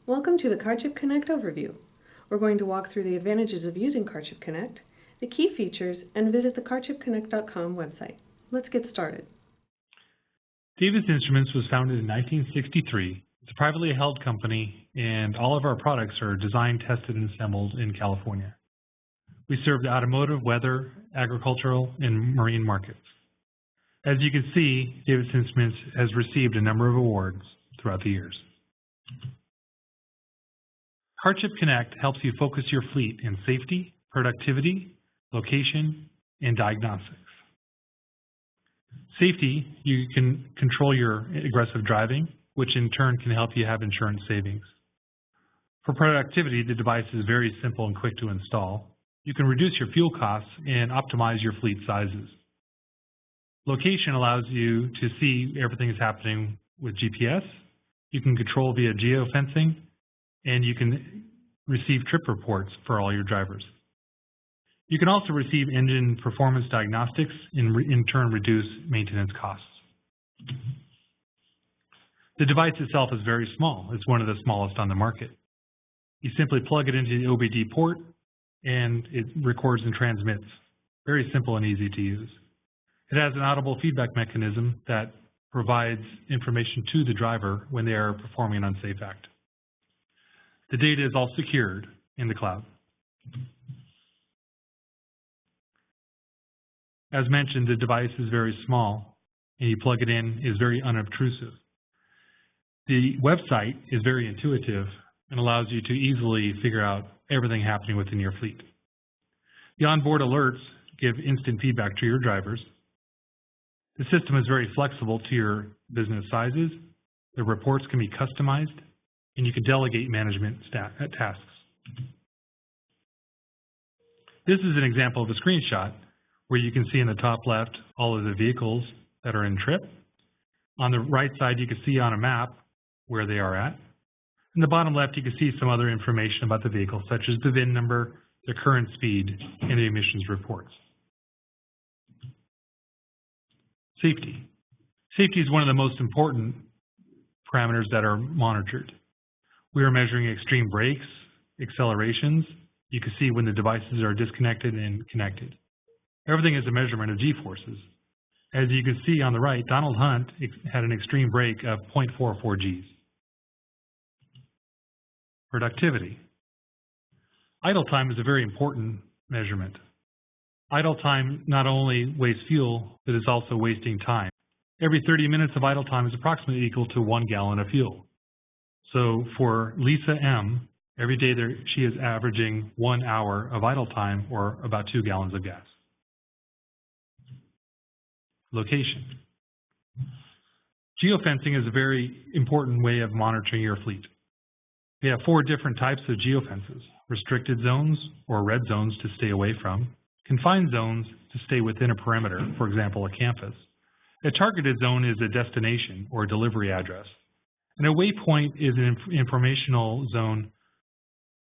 Welcome to the CarChip Connect overview. We're going to walk through the advantages of using CarChip Connect, the key features, and visit the CarChipConnect.com website. Let's get started. Davis Instruments was founded in 1963. It's a privately held company, and all of our products are designed, tested, and assembled in California. We serve the automotive, weather, agricultural, and marine markets. As you can see, Davis Instruments has received a number of awards throughout the years. CarChip Connect helps you focus your fleet in safety, productivity, location, and diagnostics. Safety, you can control your aggressive driving, which in turn can help you have insurance savings. For productivity, the device is very simple and quick to install. You can reduce your fuel costs and optimize your fleet sizes. Location allows you to see everything is happening with GPS. You can control via geofencing, and you can receive trip reports for all your drivers. You can also receive engine performance diagnostics and in turn reduce maintenance costs. The device itself is very small. It's one of the smallest on the market. You simply plug it into the OBD port and it records and transmits. Very simple and easy to use. It has an audible feedback mechanism that provides information to the driver when they are performing an unsafe act. The data is all secured in the cloud. As mentioned, the device is very small, and you plug it in is very unobtrusive. The website is very intuitive and allows you to easily figure out everything happening within your fleet. The onboard alerts give instant feedback to your drivers. The system is very flexible to your business sizes. The reports can be customized, and you can delegate management tasks. This is an example of a screenshot where you can see in the top left all of the vehicles that are in trip. On the right side, you can see on a map where they are at. In the bottom left, you can see some other information about the vehicle, such as the VIN number, the current speed, and the emissions reports. Safety. Safety is one of the most important parameters that are monitored. We are measuring extreme brakes, accelerations. You can see when the devices are disconnected and connected. Everything is a measurement of G-forces. As you can see on the right, Donald Hunt had an extreme brake of 0.44 Gs. Productivity. Idle time is a very important measurement. Idle time not only wastes fuel, but is also wasting time. Every 30 minutes of idle time is approximately equal to 1 gallon of fuel. So for Lisa M., every day she is averaging 1 hour of idle time, or about 2 gallons of gas. Location. Geofencing is a very important way of monitoring your fleet. We have 4 different types of geofences: restricted zones, or red zones to stay away from; confined zones to stay within a perimeter, for example, a campus; a targeted zone is a destination or delivery address; and a waypoint is an informational zone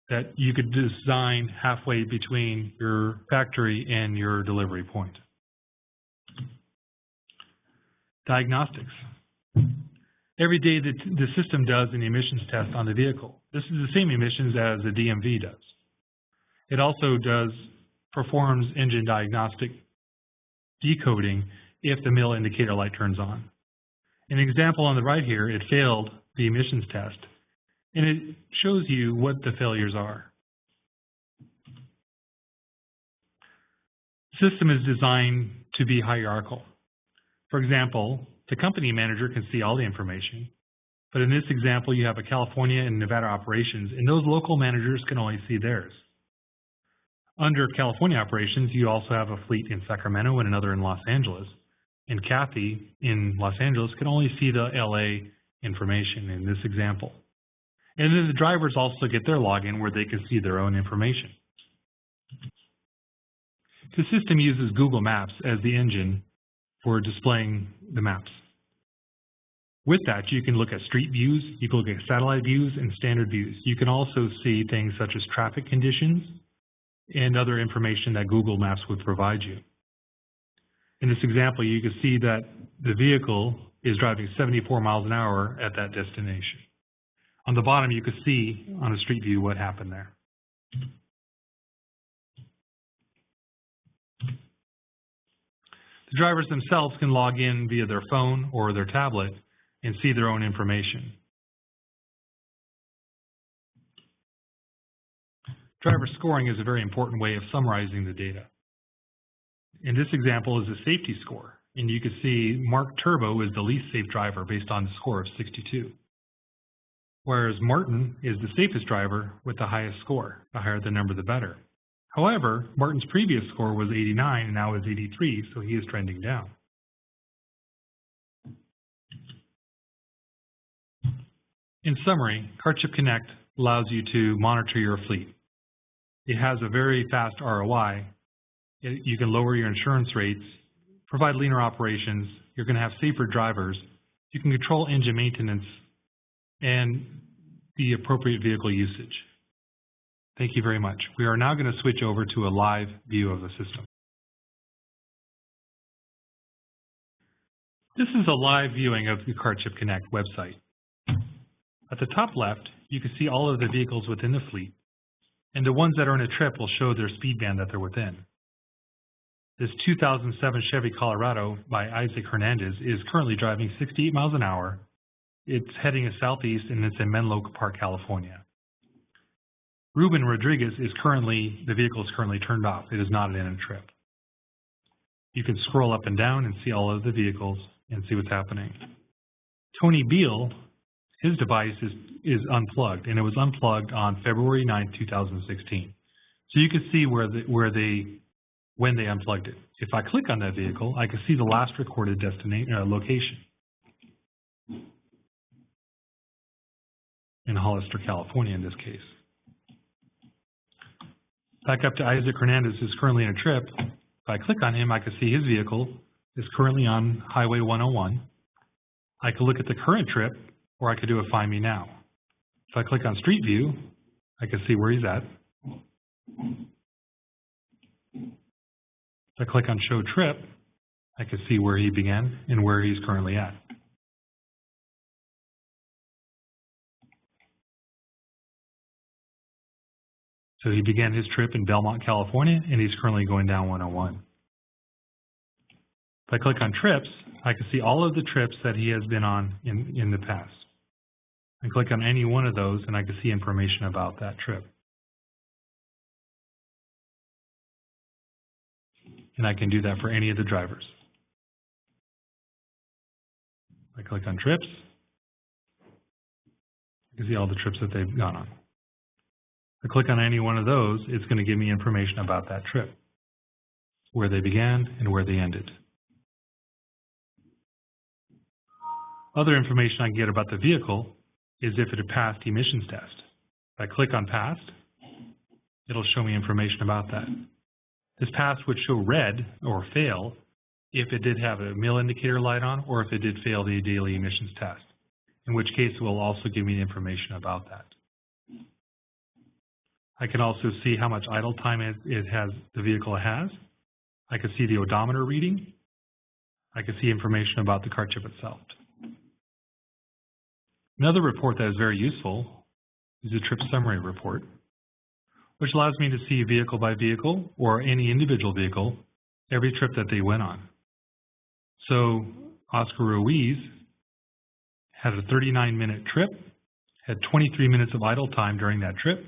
that you could design halfway between your factory and your delivery point. Diagnostics. Every day the system does an emissions test on the vehicle. This is the same emissions as the DMV does. It also performs engine diagnostic decoding if the mill indicator light turns on. An example on the right here, it failed the emissions test, and it shows you what the failures are. The system is designed to be hierarchical. For example, the company manager can see all the information, but in this example, you have a California and Nevada operations, and those local managers can only see theirs. Under California operations, you also have a fleet in Sacramento and another in Los Angeles, and Kathy in Los Angeles can only see the LA information in this example. And then the drivers also get their login where they can see their own information. The system uses Google Maps as the engine for displaying the maps. With that, you can look at street views, you can look at satellite views and standard views. You can also see things such as traffic conditions and other information that Google Maps would provide you. In this example, you can see that the vehicle is driving 74 miles an hour at that destination. On the bottom, you can see on a street view what happened there. The drivers themselves can log in via their phone or their tablet and see their own information. Driver scoring is a very important way of summarizing the data. In this example is a safety score, and you can see Mark Turbo is the least safe driver based on the score of 62. Whereas Martin is the safest driver with the highest score. The higher the number, the better. However, Martin's previous score was 89 and now is 83, so he is trending down. In summary, CarChip Connect allows you to monitor your fleet. It has a very fast ROI. You can lower your insurance rates, provide leaner operations, you're going to have safer drivers, you can control engine maintenance, and the appropriate vehicle usage. Thank you very much. We are now going to switch over to a live view of the system. This is a live viewing of the CarChip Connect website. At the top left, you can see all of the vehicles within the fleet, and the ones that are in a trip will show their speed band that they're within. This 2007 Chevy Colorado by Isaac Hernandez is currently driving 68 miles an hour. It's heading southeast, and it's in Menlo Park, California. Ruben Rodriguez is the vehicle is currently turned off. It is not in a trip. You can scroll up and down and see all of the vehicles and see what's happening. Tony Beal, his device is unplugged, and it was unplugged on February 9, 2016. So you can see when they unplugged it. If I click on that vehicle, I can see the last recorded location in Hollister, California in this case. Back up to Isaac Hernandez, who's currently in a trip. If I click on him, I can see his vehicle is currently on Highway 101. I can look at the current trip, or I could do a Find Me Now. If I click on Street View, I can see where he's at. If I click on Show Trip, I can see where he began and where he's currently at. So he began his trip in Belmont, California, and he's currently going down 101. If I click on Trips, I can see all of the trips that he has been on in the past. I click on any one of those, and I can see information about that trip. And I can do that for any of the drivers. I click on Trips. I can see all the trips that they've gone on. If I click on any one of those, it's going to give me information about that trip, where they began and where they ended. Other information I can get about the vehicle is if it had passed emissions test. If I click on Passed, it'll show me information about that. This pass would show red or fail if it did have a mil indicator light on or if it did fail the daily emissions test, in which case it will also give me information about that. I can also see how much idle time the vehicle has. I can see the odometer reading. I can see information about the CarChip itself. Another report that is very useful is the trip summary report, which allows me to see vehicle by vehicle or any individual vehicle every trip that they went on. So Oscar Ruiz had a 39-minute trip, had 23 minutes of idle time during that trip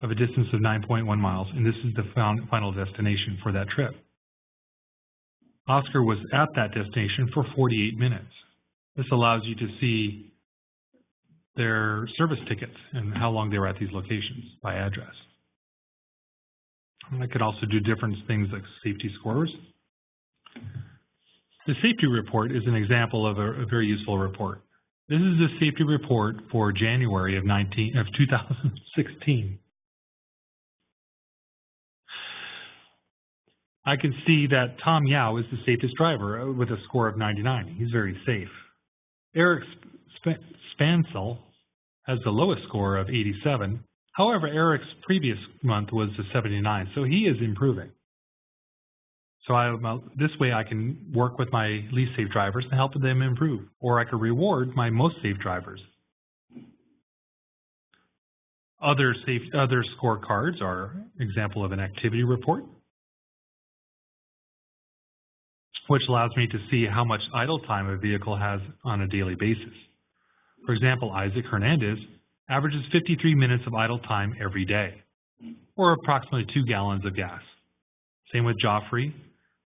of a distance of 9.1 miles, and this is the final destination for that trip. Oscar was at that destination for 48 minutes. This allows you to see their service tickets and how long they were at these locations by address. And I could also do different things like safety scores. The safety report is an example of a very useful report. This is the safety report for January of 2016. I can see that Tom Yao is the safest driver with a score of 99. He's very safe. Eric Spansel has the lowest score of 87. However, Eric's previous month was the 79, so he is improving. So this way I can work with my least safe drivers and help them improve, or I could reward my most safe drivers. Other scorecards are an example of an activity report, which allows me to see how much idle time a vehicle has on a daily basis. For example, Isaac Hernandez averages 53 minutes of idle time every day, or approximately 2 gallons of gas. Same with Joffrey.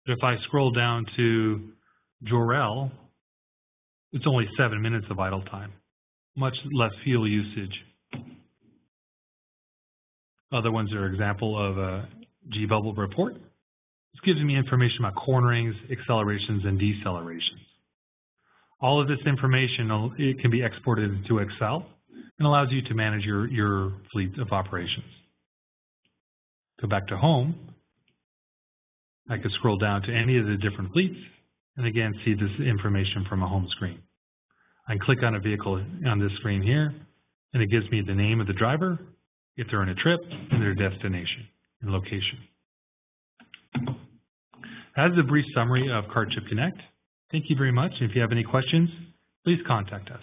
But if I scroll down to Jorel, it's only 7 minutes of idle time, much less fuel usage. Other ones are an example of a G-bubble report. This gives me information about cornerings, accelerations, and decelerations. All of this information, it can be exported into Excel and allows you to manage your fleet of operations. Go back to home. I could scroll down to any of the different fleets and again see this information from a home screen. I can click on a vehicle on this screen here and it gives me the name of the driver, if they're on a trip, and their destination and location. That is a brief summary of CarChip Connect. Thank you very much. If you have any questions, please contact us.